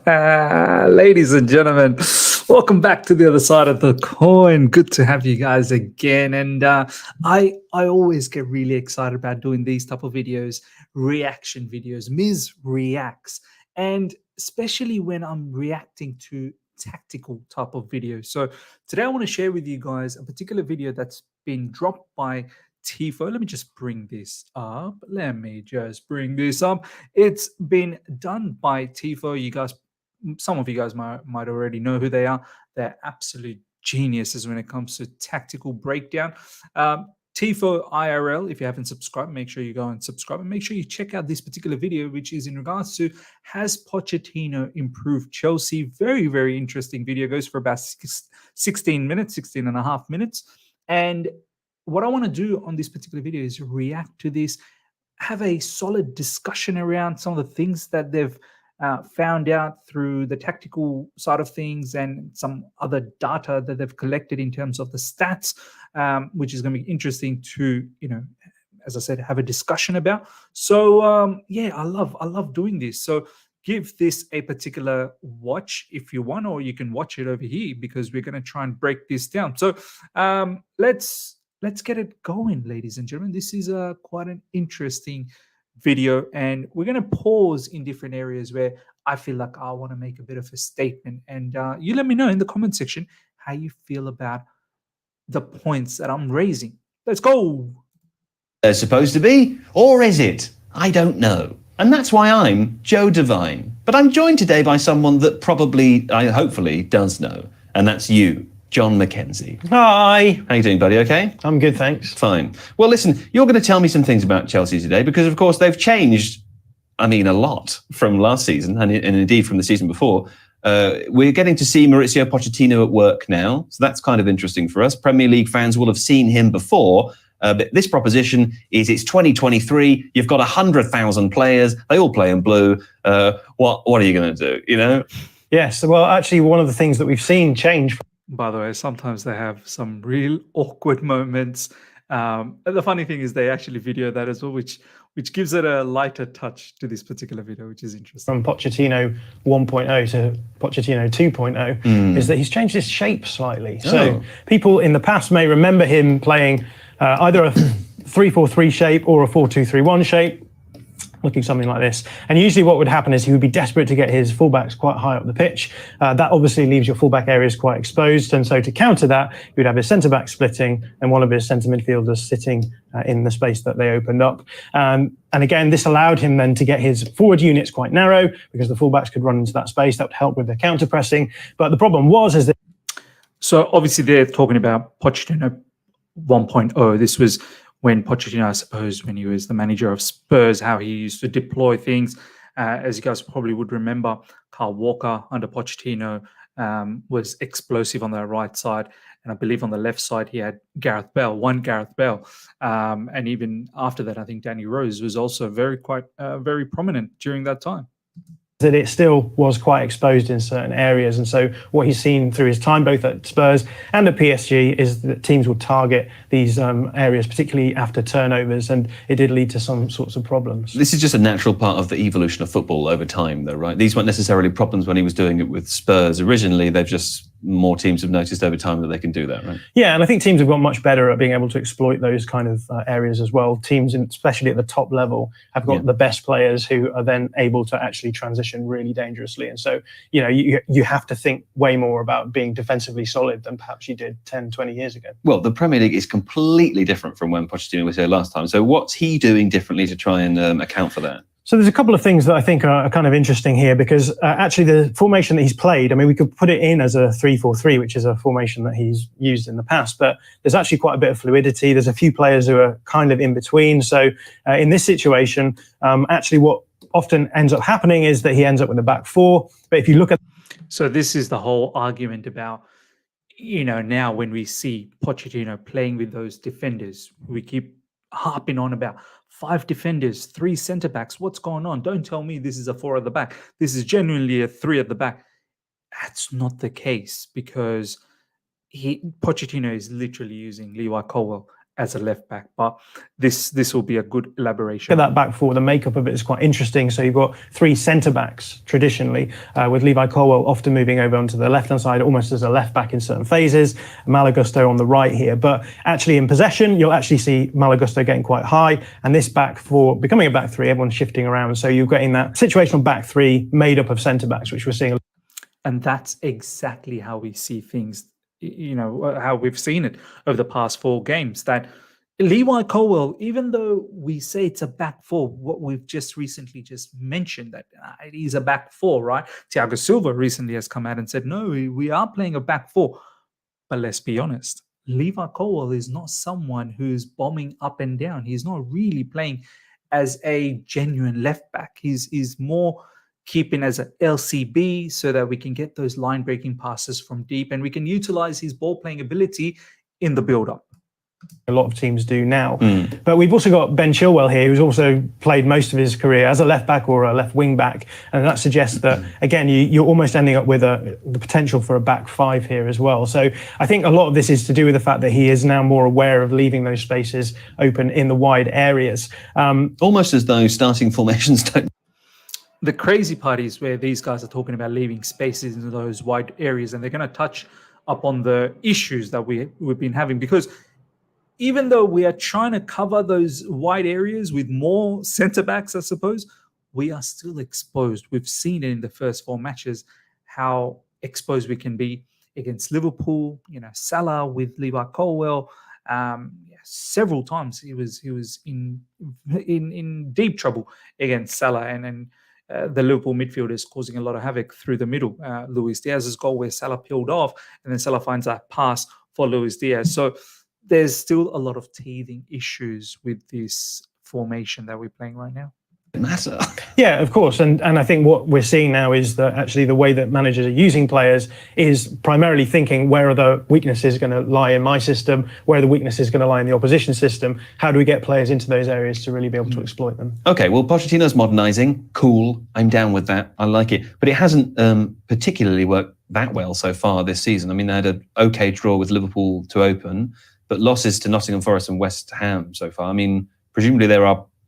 Ladies and gentlemen, welcome back to the other side of the coin. Good to have you guys again. And I always get really excited about doing these type of videos, reaction videos, MIZ Reacts, and especially when I'm reacting to tactical type of videos. So today I want to share with you guys a particular video that's been dropped by Tifo. Let me just bring this up. It's been done by Tifo. You guys, some of you guys might already know who they are. They're absolute geniuses when it comes to tactical breakdown. Tifo IRL, if you haven't subscribed, make sure you go and subscribe, and make sure you check out this particular video, which is in regards to, has Pochettino improved Chelsea? Very, very interesting video. Goes for about 16 minutes, 16 and a half minutes. And what I want to do on this particular video is react to this, have a solid discussion around some of the things that they've found out through the tactical side of things, and some other data that they've collected in terms of the stats, which is going to be interesting to, as I said, have a discussion about. So yeah, I love doing this. So give this a particular watch if you want, or you can watch it over here, because we're going to try and break this down. So let's get it going, ladies and gentlemen. This is quite an interesting video, and we're going to pause in different areas where I feel like I want to make a bit of a statement. And you let me know in the comment section how you feel about the points that I'm raising. Let's go. They're supposed to be, or is it? I don't know. And that's why I'm Joe Devine. But I'm joined today by someone that probably, hopefully, does know. And that's you, John McKenzie. Hi. How you doing, buddy? Okay? I'm good, thanks. Fine. Well, listen, you're going to tell me some things about Chelsea today, because, of course, they've changed, a lot from last season, and indeed from the season before. We're getting to see Mauricio Pochettino at work now, so that's kind of interesting for us. Premier League fans will have seen him before, but this proposition is, it's 2023, you've got 100,000 players, they all play in blue. What are you going to do, Yes, well, actually, one of the things that we've seen change. By the way, sometimes they have some real awkward moments. The funny thing is they actually video that as well, which gives it a lighter touch to this particular video, which is interesting. From Pochettino 1.0 to Pochettino 2.0 is that he's changed his shape slightly. So people in the past may remember him playing either a 3-4-3 shape or a 4-2-3-1 shape, looking something like this. And usually what would happen is he would be desperate to get his fullbacks quite high up the pitch. That obviously leaves your fullback areas quite exposed. And so to counter that, he would have his centre-back splitting and one of his centre midfielders sitting in the space that they opened up. And again, this allowed him then to get his forward units quite narrow, because the fullbacks could run into that space. That would help with the counter-pressing. But the problem is that... So obviously they're talking about Pochettino 1.0. This was when Pochettino, I suppose, when he was the manager of Spurs, how he used to deploy things. As you guys probably would remember, Kyle Walker under Pochettino was explosive on the right side. And I believe on the left side, he had Gareth Bale. And even after that, I think Danny Rose was also very prominent during that time. That it still was quite exposed in certain areas. And so what he's seen through his time both at Spurs and at PSG is that teams will target these areas, particularly after turnovers, and it did lead to some sorts of problems. This is just a natural part of the evolution of football over time, though, right? These weren't necessarily problems when he was doing it with Spurs originally. They've just, more teams have noticed over time that they can do that, right? Yeah, and I think teams have got much better at being able to exploit those kind of areas as well. Teams, especially at the top level, have got the best players who are then able to actually transition really dangerously. And so, you have to think way more about being defensively solid than perhaps you did 10, 20 years ago. Well, the Premier League is completely different from when Pochettino was here last time. So what's he doing differently to try and account for that? So there's a couple of things that I think are kind of interesting here, because actually the formation that he's played, we could put it in as a 3-4-3, which is a formation that he's used in the past, but there's actually quite a bit of fluidity. There's a few players who are kind of in between. So in this situation, actually what often ends up happening is that he ends up with a back four. But if you look at... So this is the whole argument about, now when we see Pochettino playing with those defenders, we keep harping on about 5 defenders, 3 centre backs. What's going on? Don't tell me this is a 4 at the back. This is genuinely a 3 at the back. That's not the case, because Pochettino is literally using Levi Colwill as a left back. But this will be a good elaboration. At that back four, the makeup of it is quite interesting. So you've got three centre backs traditionally, with Levi Colwill often moving over onto the left hand side, almost as a left back in certain phases. Malagusto on the right here, but actually in possession, you'll actually see Malagusto getting quite high, and this back four becoming a back three. Everyone's shifting around, so you're getting that situational back three made up of centre backs, which we're seeing. And that's exactly how we see things. How we've seen it over the past 4 games, that Levi Colwill, even though we say it's a back four, what we've just recently mentioned, that it is a back four, right? Thiago Silva recently has come out and said, no, we are playing a back four. But let's be honest, Levi Colwill is not someone who's bombing up and down. He's not really playing as a genuine left back. He's more keeping as an LCB so that we can get those line-breaking passes from deep and we can utilize his ball-playing ability in the build-up. A lot of teams do now. But we've also got Ben Chilwell here, who's also played most of his career as a left back or a left wing back, and that suggests that again you're almost ending up with the potential for a back five here as well. So I think a lot of this is to do with the fact that he is now more aware of leaving those spaces open in the wide areas, almost as though starting formations don't. The crazy part is where these guys are talking about leaving spaces in those wide areas, and they're going to touch upon the issues that we've been having, because even though we are trying to cover those wide areas with more centre backs, I suppose, we are still exposed. We've seen it in the first 4 matches how exposed we can be against Liverpool. Salah with Levi Colwill, several times he was in deep trouble against Salah, and the Liverpool midfielders causing a lot of havoc through the middle. Luis Diaz's goal where Salah peeled off, and then Salah finds that pass for Luis Diaz. So there's still a lot of teething issues with this formation that we're playing right now. Matter. Yeah, of course. And I think what we're seeing now is that actually the way that managers are using players is primarily thinking, where are the weaknesses going to lie in my system? Where are the weaknesses going to lie in the opposition system? How do we get players into those areas to really be able to exploit them? Okay, well, Pochettino's modernising. Cool. I'm down with that. I like it. But it hasn't particularly worked that well so far this season. I mean, they had an okay draw with Liverpool to open, but losses to Nottingham Forest and West Ham so far. I mean, presumably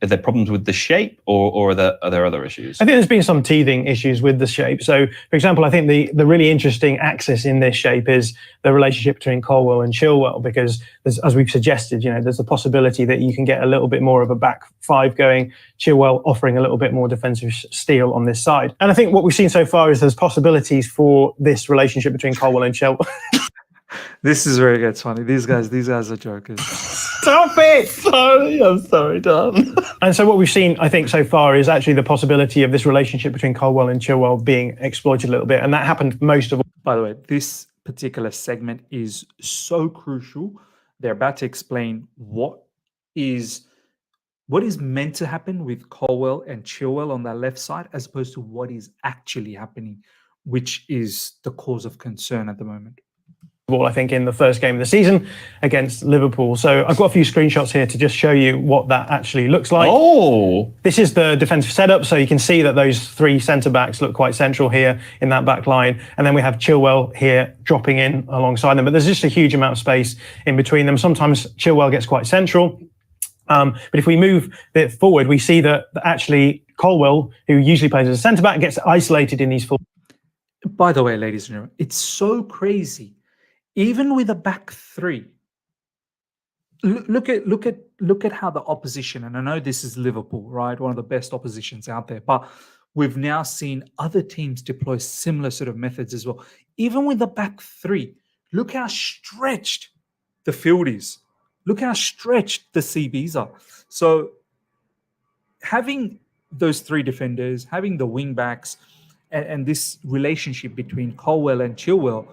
are there problems with the shape, or are there other issues? I think there's been some teething issues with the shape. So, for example, I think the really interesting axis in this shape is the relationship between Colwill and Chilwell, because as we've suggested, there's a possibility that you can get a little bit more of a back five going, Chilwell offering a little bit more defensive steel on this side. And I think what we've seen so far is there's possibilities for this relationship between Colwill and Chilwell. This is where it gets funny. These guys are jokers. Stop it! Sorry, I'm sorry, Don. And so what we've seen, I think, so far is actually the possibility of this relationship between Colwill and Chilwell being exploited a little bit. And that happened most of all. By the way, this particular segment is so crucial. They're about to explain what is meant to happen with Colwill and Chilwell on that left side, as opposed to what is actually happening, which is the cause of concern at the moment. I think in the first game of the season against Liverpool. So I've got a few screenshots here to just show you what that actually looks like. Oh! This is the defensive setup. So you can see that those 3 centre-backs look quite central here in that back line. And then we have Chilwell here dropping in alongside them. But there's just a huge amount of space in between them. Sometimes Chilwell gets quite central. But if we move it forward, we see that actually Colwill, who usually plays as a centre-back, gets isolated in these full. By the way, ladies and gentlemen, it's so crazy. Even with a back 3, look at how the opposition, and I know this is Liverpool, right? One of the best oppositions out there, but we've now seen other teams deploy similar sort of methods as well. Even with the back 3, look how stretched the field is. Look how stretched the CBs are. So having those 3 defenders, having the wing backs, and this relationship between Colwill and Chilwell,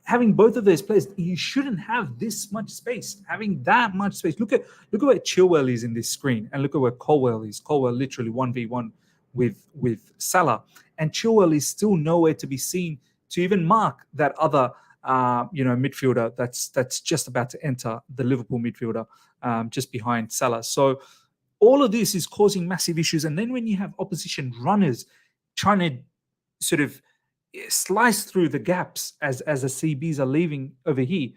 having both of those players, you shouldn't have this much space. Having that much space. Look at where Chilwell is in this screen, and look at where Colwill is. Colwill literally 1v1 with Salah, and Chilwell is still nowhere to be seen to even mark that other midfielder that's just about to enter, the Liverpool midfielder, just behind Salah. So all of this is causing massive issues. And then when you have opposition runners trying to sort of slice through the gaps as the CBs are leaving over here,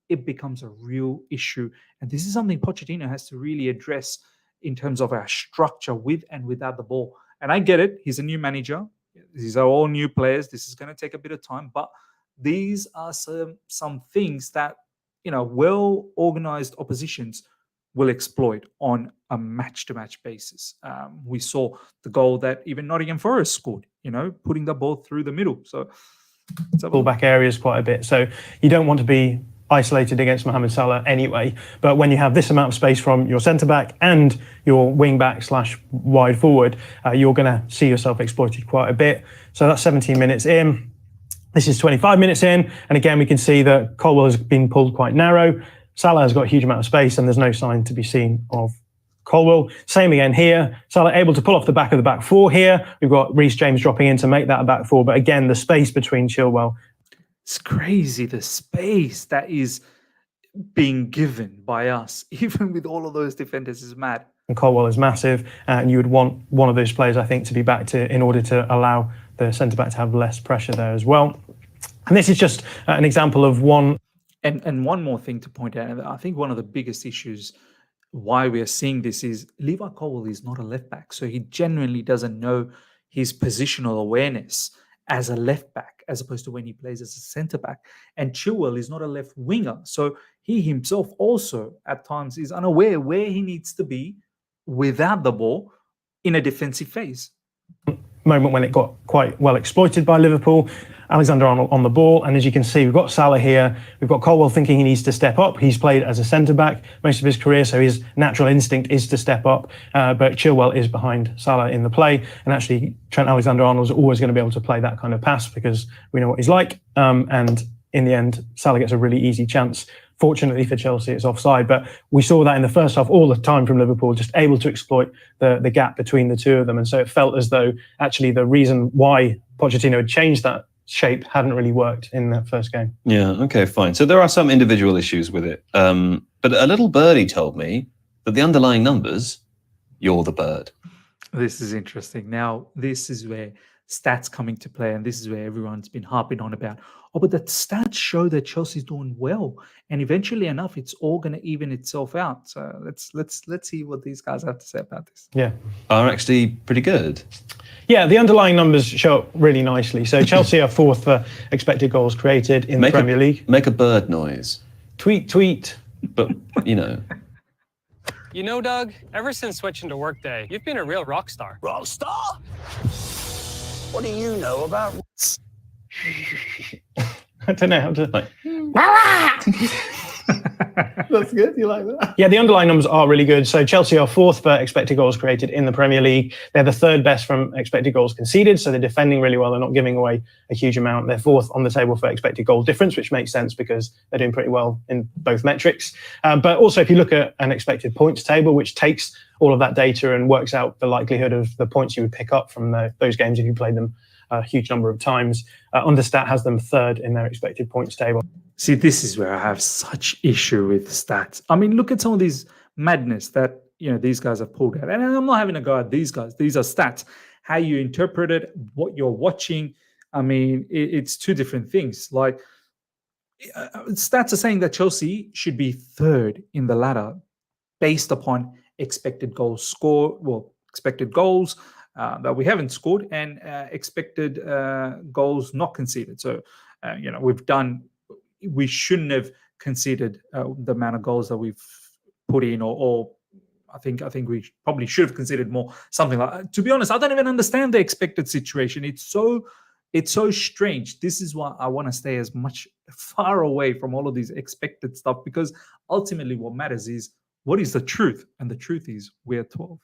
it becomes a real issue. And this is something Pochettino has to really address in terms of our structure with and without the ball. And I get it. He's a new manager. These are all new players. This is going to take a bit of time. But these are some things that, well-organized oppositions will exploit on a match-to-match basis. We saw the goal that even Nottingham Forest scored, putting the ball through the middle. So full-back areas quite a bit. So you don't want to be isolated against Mohamed Salah anyway. But when you have this amount of space from your centre-back and your wing-back / wide forward, you're going to see yourself exploited quite a bit. So that's 17 minutes in. This is 25 minutes in. And again, we can see that Colwill has been pulled quite narrow. Salah has got a huge amount of space and there's no sign to be seen of Colwill. Same again here. Salah able to pull off the back of the back four here. We've got Reece James dropping in to make that a back four. But again, the space between Chilwell. It's crazy, the space that is being given by us, even with all of those defenders, is mad. And Colwill is massive. And you would want one of those players, I think, to be back to in order to allow the centre-back to have less pressure there as well. And this is just an example of one. And one more thing to point out, and I think one of the biggest issues why we are seeing this is Levi Colwill is not a left back. So he genuinely doesn't know his positional awareness as a left back, as opposed to when he plays as a centre back. And Chilwell is not a left winger. So he himself also at times is unaware where he needs to be without the ball in a defensive phase. Moment when it got quite well exploited by Liverpool. Alexander-Arnold on the ball, and as you can see, we've got Salah here. We've got Colwill thinking he needs to step up. He's played as a centre-back most of his career, so his natural instinct is to step up, but Chilwell is behind Salah in the play, and actually Trent Alexander-Arnold is always going to be able to play that kind of pass because we know what he's like, and in the end, Salah gets a really easy chance. Fortunately for Chelsea, it's offside, but we saw that in the first half all the time from Liverpool, just able to exploit the gap between the two of them, and so it felt as though actually the reason why Pochettino had changed that shape hadn't really worked in that first game. Yeah, okay, fine. So there are some individual issues with it. But a little birdie told me that the underlying numbers, you're the bird. This is interesting. Now, this is where stats come into play, and this is where everyone's been harping on about. Oh, but the stats show that Chelsea's doing well, and eventually enough, it's all going to even itself out. So let's see what these guys have to say about this. Yeah, are actually pretty good. Yeah, the underlying numbers show up really nicely. So Chelsea are fourth for expected goals created in the Premier League. Make a bird noise. Tweet, tweet. But, you know. You know, Doug, ever since switching to Workday, you've been a real rock star. Rock star? What do you know about... I don't know how to... Like, That's good. You like that? Yeah, the underlying numbers are really good. So Chelsea are fourth for expected goals created in the Premier League. They're the third best from expected goals conceded. So they're defending really well. They're not giving away a huge amount. They're fourth on the table for expected goal difference, which makes sense because they're doing pretty well in both metrics. But also, if you look at an expected points table, which takes all of that data and works out the likelihood of the points you would pick up from those games if you played them a huge number of times, Understat has them third in their expected points table. See, this is where I have such issue with stats. I mean, look at some of these madness that these guys have pulled out. And I'm not having a go at these guys. These are stats. How you interpret it, what you're watching. I mean, it's two different things. Like, stats are saying that Chelsea should be third in the ladder based upon expected goals scored. Well, expected goals that we haven't scored and expected goals not conceded. So, we shouldn't have conceded the amount of goals that we've put in, or I think we probably should have conceded more. Something like that. To be honest, I don't even understand the expected situation. It's so strange. This is why I want to stay as much far away from all of these expected stuff, because ultimately what matters is what is the truth, and the truth is we're 12.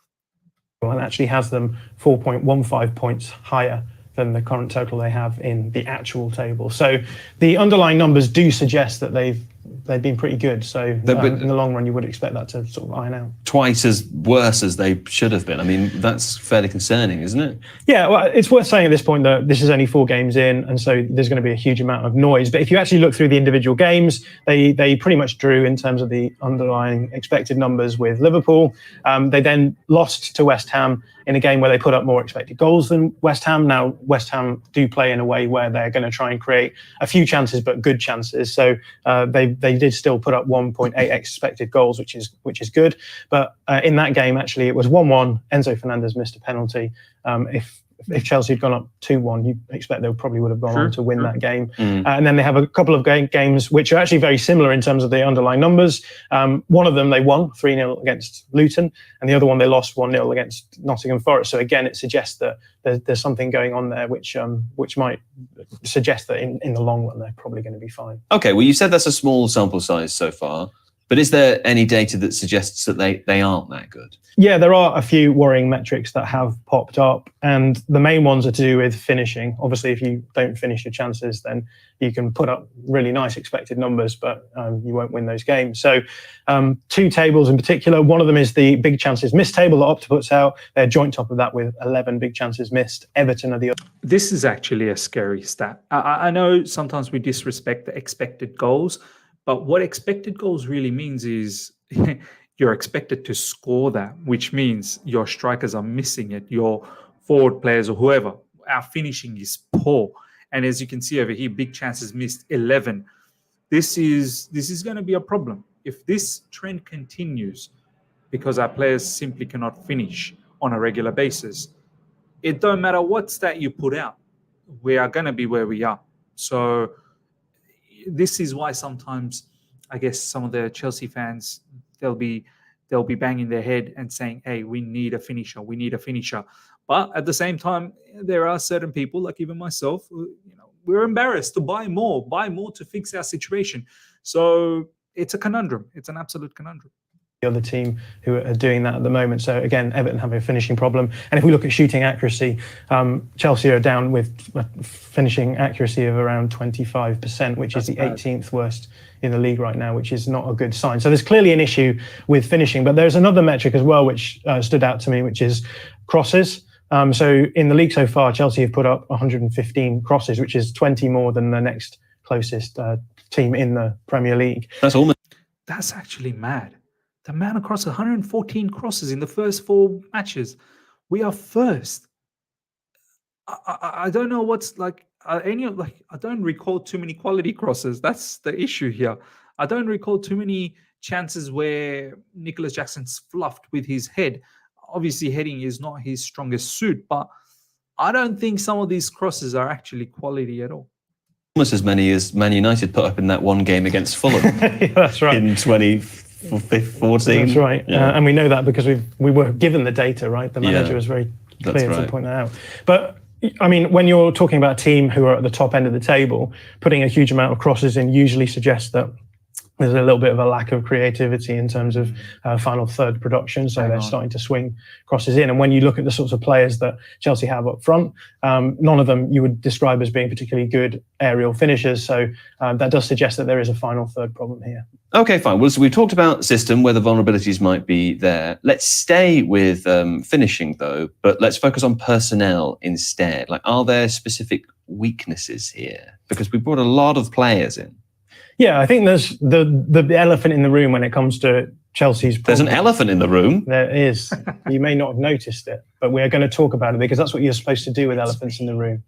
And actually has them 4.15 points higher than the current total they have in the actual table. So the underlying numbers do suggest that they've been pretty good. So in the long run, you would expect that to sort of iron out. Twice as worse as they should have been. I mean, that's fairly concerning, isn't it? Yeah, well, it's worth saying at this point that this is only 4 games in, and so there's going to be a huge amount of noise. But if you actually look through the individual games, they pretty much drew in terms of the underlying expected numbers with Liverpool. They then lost to West Ham in a game where they put up more expected goals than West Ham. Now, West Ham do play in a way where they're going to try and create a few chances, but good chances. So they did still put up 1.8 expected goals, which is good. But in that game, actually, it was 1-1. Enzo Fernandez missed a penalty. If Chelsea had gone up 2-1, you expect they probably would have gone on to win that game. And then they have a couple of games which are actually very similar in terms of the underlying numbers. One of them they won 3-0 against Luton, and the other one they lost 1-0 against Nottingham Forest. So again, it suggests that there's something going on there which might suggest that in the long run they're probably going to be fine. Okay, well, you said that's a small sample size so far. But is there any data that suggests that they aren't that good? Yeah, there are a few worrying metrics that have popped up, and the main ones are to do with finishing. Obviously, if you don't finish your chances, then you can put up really nice expected numbers, but you won't win those games. So 2 tables in particular. One of them is the big chances missed table that Opta puts out. They're joint top of that with 11 big chances missed. Everton are the other. This is actually a scary stat. I know sometimes we disrespect the expected goals, but what expected goals really means is you're expected to score that, which means your strikers are missing it, your forward players or whoever. Our finishing is poor. And as you can see over here, big chances missed, 11. This is going to be a problem. If this trend continues, because our players simply cannot finish on a regular basis, it don't matter what stat you put out, we are going to be where we are. So this is why sometimes I guess some of the Chelsea fans, they'll be banging their head and saying, hey, we need a finisher. But at the same time, there are certain people, like even myself, who, we're embarrassed to buy more to fix our situation. So it's a conundrum. It's an absolute conundrum. The other team who are doing that at the moment. So again, Everton have a finishing problem. And if we look at shooting accuracy, Chelsea are down with finishing accuracy of around 25%, which is the 18th worst in the league right now, which is not a good sign. So there's clearly an issue with finishing, but there's another metric as well which stood out to me, which is crosses. So in the league so far, Chelsea have put up 115 crosses, which is 20 more than the next closest team in the Premier League. That's actually mad. The amount of crosses, 114 crosses in the first 4 matches. We are first. I don't know what's like I don't recall too many quality crosses. That's the issue here. I don't recall too many chances where Nicholas Jackson's fluffed with his head. Obviously, heading is not his strongest suit, but I don't think some of these crosses are actually quality at all. Almost as many as Man United put up in that one game against Fulham. Yeah, that's right. In 2014. That's right. Yeah. And we know that because we were given the data, right? The manager was very clear right. to point that out. But I mean, when you're talking about a team who are at the top end of the table, putting a huge amount of crosses in usually suggests that there's a little bit of a lack of creativity in terms of final third production. So they're starting to swing crosses in. And when you look at the sorts of players that Chelsea have up front, none of them you would describe as being particularly good aerial finishers. So that does suggest that there is a final third problem here. Okay, fine. Well, so we've talked about system, where the vulnerabilities might be there. Let's stay with finishing, though, but let's focus on personnel instead. Like, are there specific weaknesses here? Because we brought a lot of players in. Yeah, I think there's the elephant in the room when it comes to Chelsea's problem. There's an elephant in the room. There is. You may not have noticed it, but we're going to talk about it because that's what you're supposed to do with elephants in the room.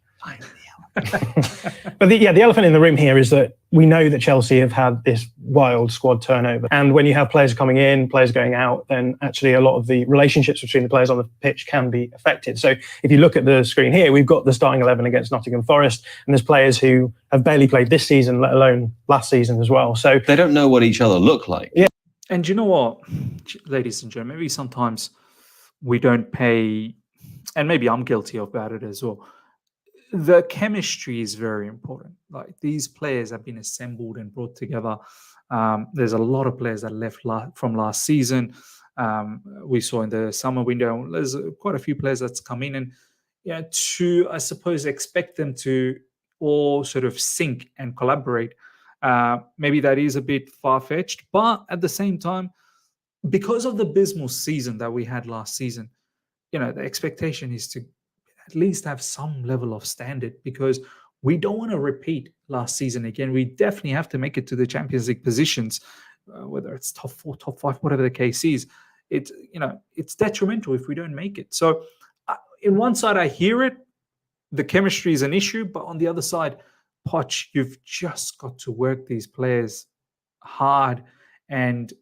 But the elephant in the room here is that we know that Chelsea have had this wild squad turnover. And when you have players coming in, players going out, then actually a lot of the relationships between the players on the pitch can be affected. So if you look at the screen here, we've got the starting 11 against Nottingham Forest, and there's players who have barely played this season, let alone last season as well. So they don't know what each other look like. Yeah. And you know what, ladies and gentlemen, maybe sometimes we don't pay, and maybe I'm guilty about it as well. The chemistry is very important. Like, these players have been assembled and brought together. There's a lot of players that left from last season. We saw in the summer window, there's quite a few players that's come in, and to, I suppose, expect them to all sort of sync and collaborate. Maybe that is a bit far-fetched, but at the same time, because of the abysmal season that we had last season, the expectation is to at least have some level of standard, because we don't want to repeat last season again. We definitely have to make it to the Champions League positions, whether it's top 4, top 5, whatever the case is. It's detrimental if we don't make it. So in one side, I hear it. The chemistry is an issue, but on the other side, Poch, you've just got to work these players hard and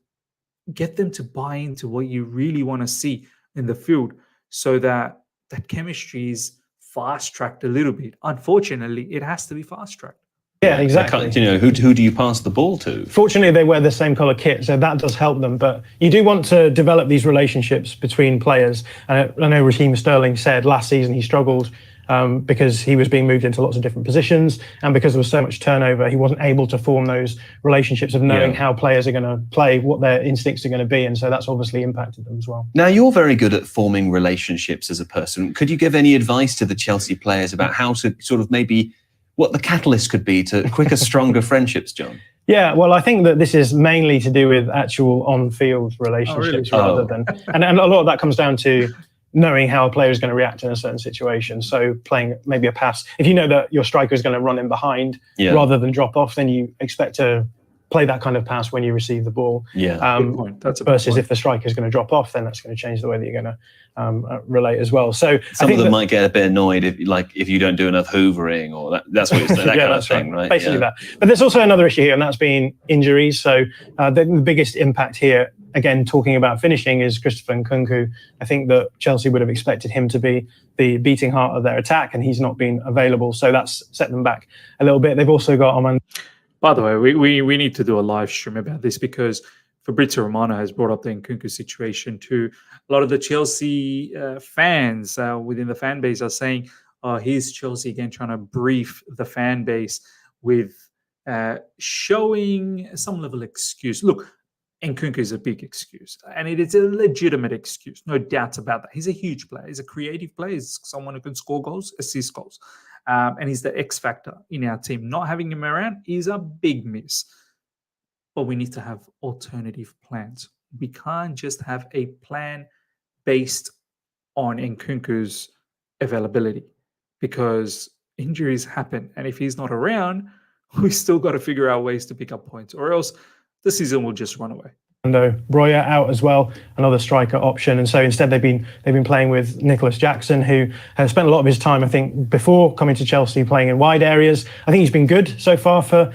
get them to buy into what you really want to see in the field, so that that chemistry is fast-tracked a little bit. Unfortunately, it has to be fast-tracked. Yeah, exactly. You know, who do you pass the ball to? Fortunately, they wear the same color kit, so that does help them. But you do want to develop these relationships between players. I know Raheem Sterling said last season he struggled because he was being moved into lots of different positions, and because there was so much turnover, he wasn't able to form those relationships of knowing how players are going to play, what their instincts are going to be, and so that's obviously impacted them as well. Now, you're very good at forming relationships as a person. Could you give any advice to the Chelsea players about how to sort of maybe what the catalyst could be to quicker, stronger friendships, John? Yeah, well, I think that this is mainly to do with actual on-field relationships rather than, and a lot of that comes down to knowing how a player is going to react in a certain situation. So playing maybe a pass, if you know that your striker is going to run in behind rather than drop off, then you expect to play that kind of pass when you receive the ball. Yeah, good point. That's a versus if the striker is going to drop off, then that's going to change the way that you're going to relate as well. So some of them might get a bit annoyed if you don't do enough hoovering, or that's what it's that kind of thing, right? Basically that. But there's also another issue here, and that's been injuries. So the biggest impact here, again, talking about finishing, is Christopher Nkunku. I think that Chelsea would have expected him to be the beating heart of their attack, and he's not been available. So that's set them back a little bit. They've also got Oman. By the way, we need to do a live stream about this, because Fabrizio Romano has brought up the Nkunku situation too. A lot of the Chelsea fans within the fan base are saying, here's Chelsea again trying to brief the fan base with showing some level of excuse. Look, Nkunku is a big excuse, and it is a legitimate excuse, no doubts about that. He's a huge player. He's a creative player. He's someone who can score goals, assist goals. And he's the X factor in our team. Not having him around is a big miss. But we need to have alternative plans. We can't just have a plan based on Nkunku's availability, because injuries happen. And if he's not around, we still got to figure out ways to pick up points, or else the season will just run away. Breuer out as well, another striker option, and so instead they've been playing with Nicholas Jackson, who has spent a lot of his time, I think, before coming to Chelsea, playing in wide areas. I think he's been good so far for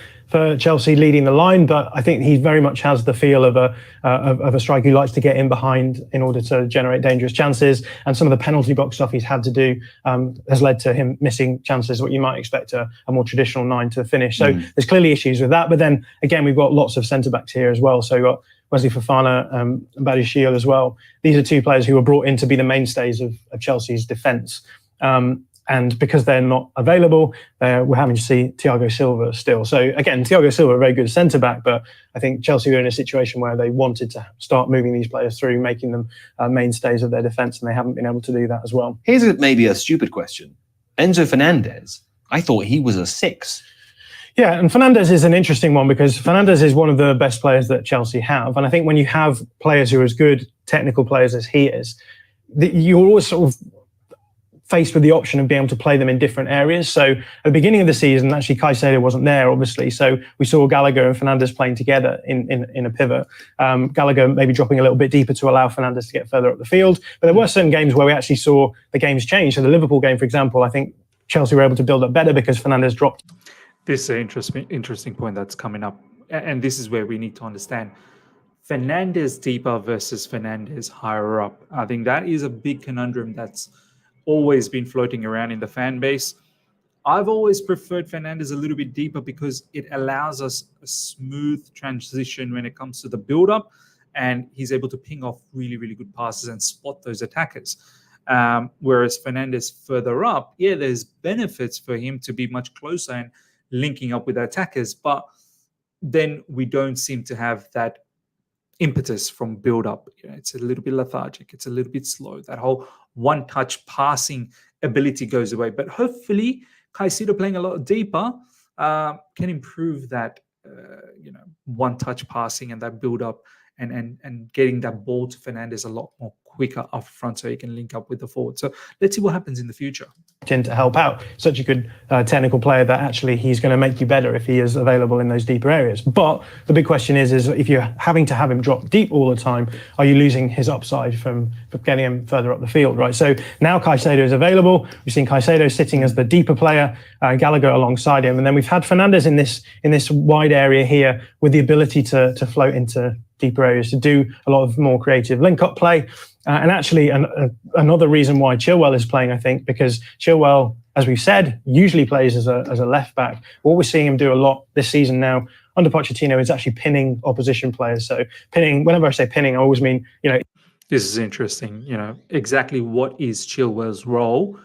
Chelsea, leading the line, but I think he very much has the feel of a striker who likes to get in behind in order to generate dangerous chances. And some of the penalty box stuff he's had to do has led to him missing chances, what you might expect a more traditional 9 to finish. So there's clearly issues with that. But then again, we've got lots of centre backs here as well. So we've got Wesley Fofana and Badiashile as well. These are two players who were brought in to be the mainstays of Chelsea's defence. And because they're not available, we're having to see Thiago Silva still. So again, Thiago Silva, a very good centre-back, but I think Chelsea were in a situation where they wanted to start moving these players through, making them mainstays of their defence, and they haven't been able to do that as well. Here's maybe a stupid question. Enzo Fernandez, I thought he was a 6. Yeah, and Fernandez is an interesting one, because Fernandez is one of the best players that Chelsea have. And I think when you have players who are as good technical players as he is, you're always sort of faced with the option of being able to play them in different areas. So at the beginning of the season, actually Caicedo wasn't there, obviously. So we saw Gallagher and Fernandez playing together in a pivot. Gallagher maybe dropping a little bit deeper to allow Fernandez to get further up the field. But there were certain games where we actually saw the games change. So the Liverpool game, for example, I think Chelsea were able to build up better because Fernandez dropped. This is an interesting point that's coming up. And this is where we need to understand Fernandez deeper versus Fernandez higher up. I think that is a big conundrum that's always been floating around in the fan base. I've always preferred Fernandez a little bit deeper because it allows us a smooth transition when it comes to the build-up, and he's able to ping off really, really good passes and spot those attackers. Whereas Fernandez further up, there's benefits for him to be much closer and linking up with attackers, but then we don't seem to have that impetus from build-up. It's a little bit lethargic. It's a little bit slow. That whole one-touch passing ability goes away. But hopefully, Caicedo playing a lot deeper can improve that, one-touch passing and that build-up and getting that ball to Fernandes a lot more quicker up front so he can link up with the forward. So let's see what happens in the future. To help out. Such a good technical player that actually he's going to make you better if he is available in those deeper areas. But the big question is if you're having to have him drop deep all the time, are you losing his upside from getting him further up the field, right? So now Caicedo is available. We've seen Caicedo sitting as the deeper player, Gallagher alongside him, and then we've had Fernandes in this wide area here with the ability to float into deeper areas, to do a lot of more creative link-up play. And actually, another reason why Chilwell is playing, I think, because Chilwell, as we've said, usually plays as a left-back. What we're seeing him do a lot this season now under Pochettino is actually pinning opposition players. So pinning, whenever I say pinning, I always mean, This is interesting, exactly what is Chilwell's role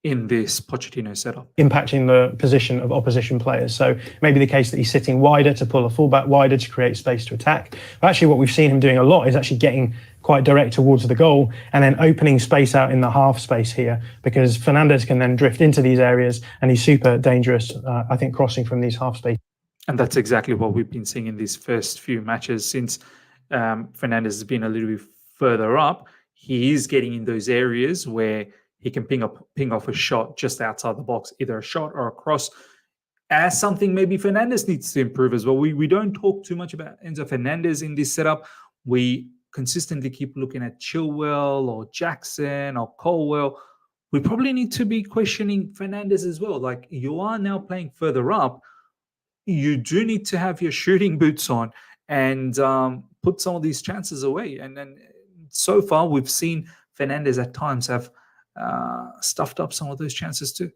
in this Pochettino setup. Impacting the position of opposition players. So maybe the case that he's sitting wider to pull a fullback wider to create space to attack. But actually what we've seen him doing a lot is actually getting quite direct towards the goal and then opening space out in the half space here, because Fernandes can then drift into these areas and he's super dangerous, I think, crossing from these half space. And that's exactly what we've been seeing in these first few matches since Fernandes has been a little bit further up. He is getting in those areas where he can ping off a shot just outside the box, either a shot or a cross. As something maybe Fernandes needs to improve as well. We don't talk too much about Enzo Fernandes in this setup. We consistently keep looking at Chilwell or Jackson or Colwell. We probably need to be questioning Fernandes as well. Like, you are now playing further up. You do need to have your shooting boots on and put some of these chances away. And then so far, we've seen Fernandes at times have stuffed up some of those chances too.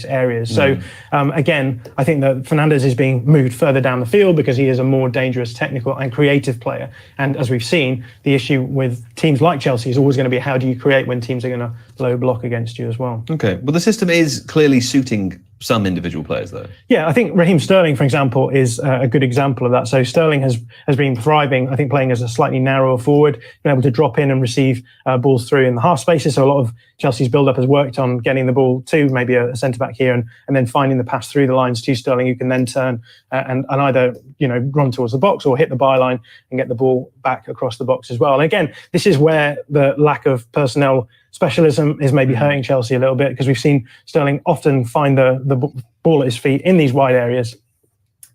Areas. So again, I think that Fernandes is being moved further down the field because he is a more dangerous technical and creative player. And as we've seen, the issue with teams like Chelsea is always going to be, how do you create when teams are going to low block against you as well? Okay, well, the system is clearly suiting some individual players, though. Yeah, I think Raheem Sterling, for example, is a good example of that. So Sterling has been thriving, I think, playing as a slightly narrower forward, been able to drop in and receive balls through in the half spaces. So a lot of Chelsea's build-up has worked on getting the ball to maybe a centre-back here and then finding the pass through the lines to Sterling, who can then turn and either run towards the box or hit the byline and get the ball back across the box as well. And again, this is where the lack of personnel specialism is maybe hurting Chelsea a little bit, because we've seen Sterling often find the ball at his feet in these wide areas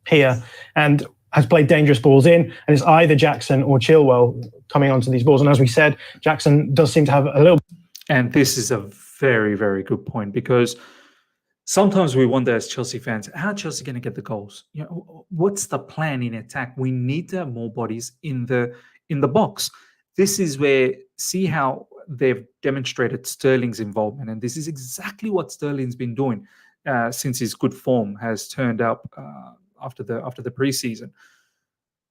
here and has played dangerous balls in, and it's either Jackson or Chilwell coming onto these balls. And as we said, Jackson does seem to have a little... And this is a very, very good point, because sometimes we wonder as Chelsea fans, how are Chelsea going to get the goals? What's the plan in attack? We need to have more bodies in the box. This is where, see how they've demonstrated Sterling's involvement, and this is exactly what Sterling's been doing since his good form has turned up after the preseason.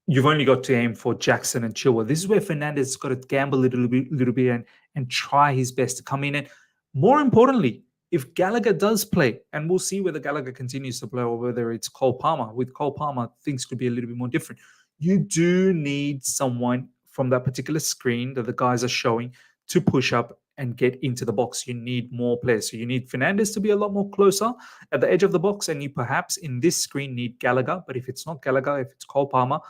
You've only got to aim for Jackson and Chilwell. This is where Fernandes has got to gamble a little bit and try his best to come in. And more importantly, if Gallagher does play, and we'll see whether Gallagher continues to play or whether it's Cole Palmer. With Cole Palmer, things could be a little bit more different. You do need someone from that particular screen that the guys are showing to push up and get into the box. You need more players. So you need Fernandes to be a lot more closer at the edge of the box, and you perhaps in this screen need Gallagher. But if it's not Gallagher, if it's Cole Palmer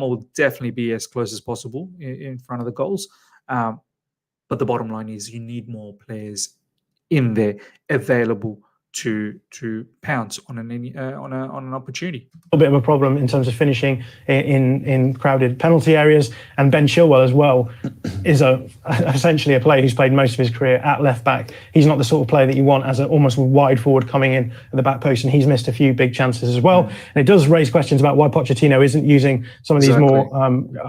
will definitely be as close as possible in front of the goals. But the bottom line is you need more players in there available to pounce on an opportunity. A bit of a problem in terms of finishing in crowded penalty areas, and Ben Chilwell as well is essentially a player who's played most of his career at left back. He's not the sort of player that you want as an almost wide forward coming in at the back post, and he's missed a few big chances as well. And it does raise questions about why Pochettino isn't using some of these more,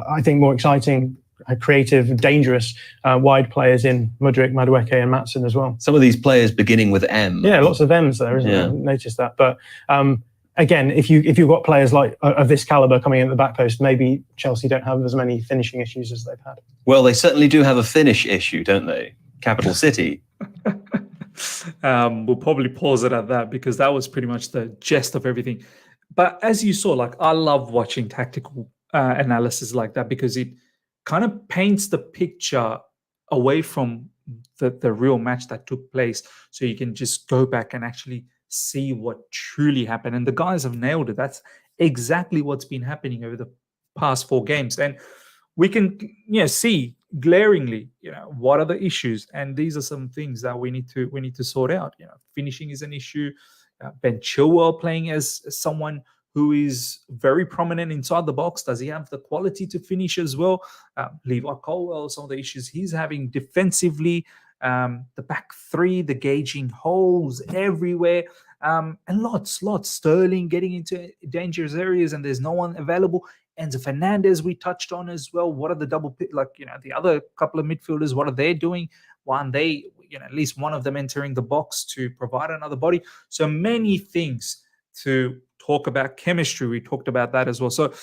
I think, more exciting, creative, dangerous wide players in Mudryk, Madueke and Maatsen as well. Some of these players beginning with M. Yeah, lots of M's there, isn't there? I've noticed that. But again, if you've got players like of this caliber coming in at the back post, maybe Chelsea don't have as many finishing issues as they've had. Well, they certainly do have a finish issue, don't they? Capital City. We'll probably pause it at that, because that was pretty much the gist of everything. But as you saw, like, I love watching tactical analysis like that, because it kind of paints the picture away from the real match that took place, so you can just go back and actually see what truly happened. And the guys have nailed it. That's exactly what's been happening over the past 4 games, and we can see glaringly what are the issues, and these are some things that we need to sort out. Finishing is an issue. Ben Chilwell playing as someone who is very prominent inside the box. Does he have the quality to finish as well? Levi Colwell, some of the issues he's having defensively, the back three, the gauging holes everywhere, and lots. Sterling getting into dangerous areas and there's no one available. Enzo Fernandez we touched on as well. What are the double pit, the other couple of midfielders? What are they doing? At least one of them entering the box to provide another body. So many things to talk about. Chemistry, we talked about that as well. So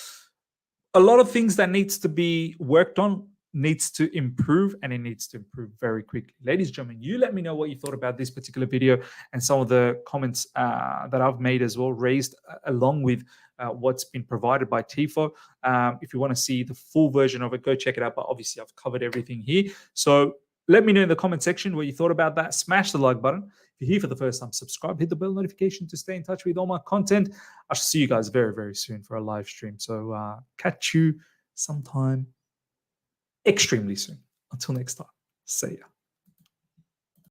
a lot of things that needs to be worked on, needs to improve, and it needs to improve very quickly. Ladies and gentlemen, you let me know what you thought about this particular video and some of the comments that I've made as well, raised along with what's been provided by Tifo. If you want to see the full version of it, go check it out. But obviously, I've covered everything here. So let me know in the comment section what you thought about that. Smash the like button. If you're here for the first time, subscribe, hit the bell notification to stay in touch with all my content. I shall see you guys very, very soon for a live stream. So catch you sometime extremely soon. Until next time, see ya.